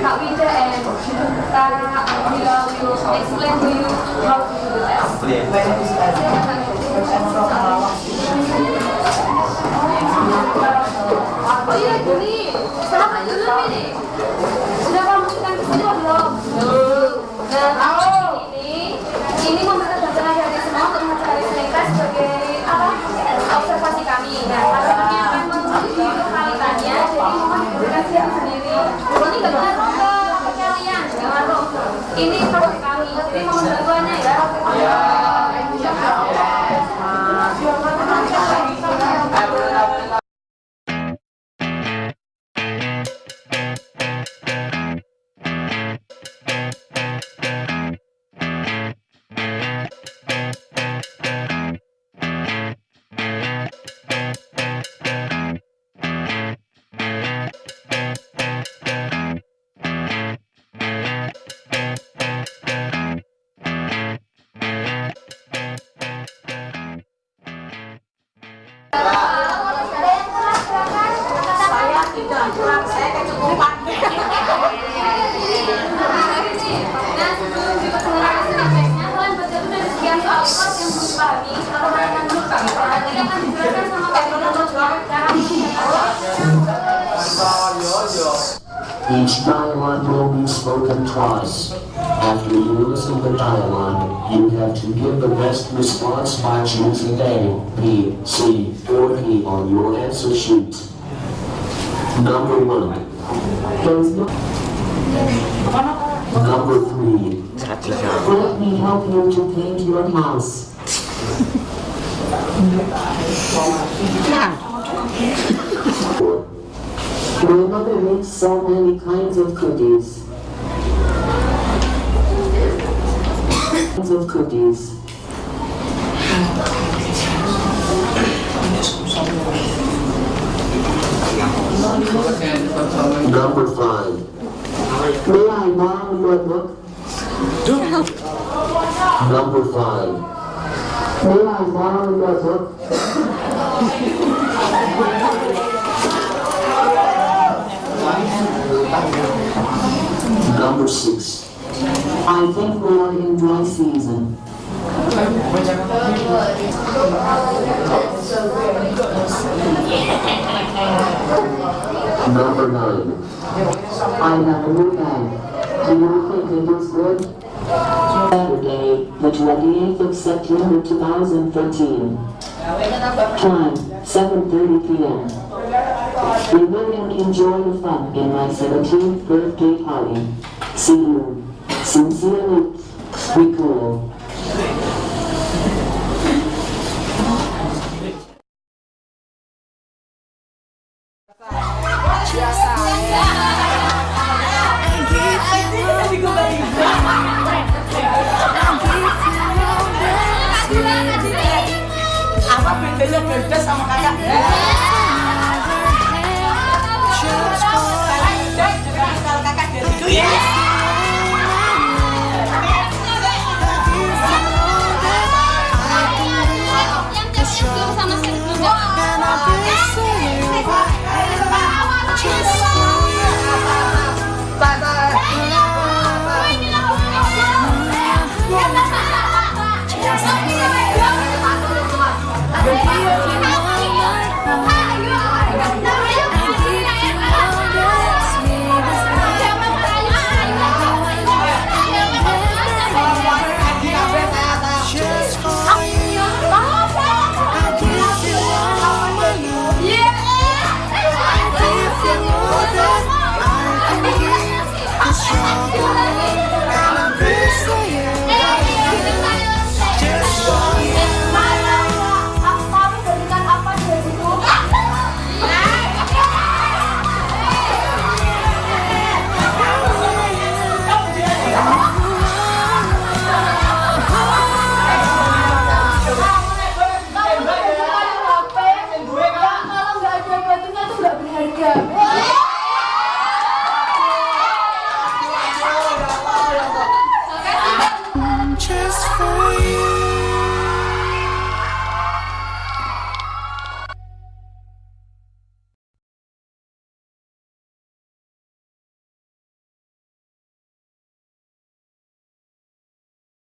Kak Wida and Tara Bila will explain to you how to do the test. Oh iya gini, sahabat dulu ini. Sudah kamu sedang kesini belum? Nah, ini membutuhkan tenaga dari semua untuk mencari mereka sebagai apa? Observasi kami. Nah, kalau kami akan menuju lokalitasnya, jadi mohon diberikan siap sendiri. Ini nggak benar ke kalian, jangan dong. Ini proyek kami, jadi mohon bantuannya ya. Each dialogue will be spoken twice. After you listen to the dialogue, you have to give the best response by choosing A, B, C, or D on your answer sheet. Number 1. Number 3. Let me help you to paint your house. My mother makes so many kinds of cookies. Number 5. May I borrow your book? Number 5. May I borrow your book? Number 6. I think we are in dry season. Number 9. I have a new bag. Do you think it is good? Saturday, the 28th of September 2013. Time, 7:30 p.m. We will enjoy the fun in my 17th birthday party. See you. Sincerely, Rico. Apa bedanya beda sama kakak?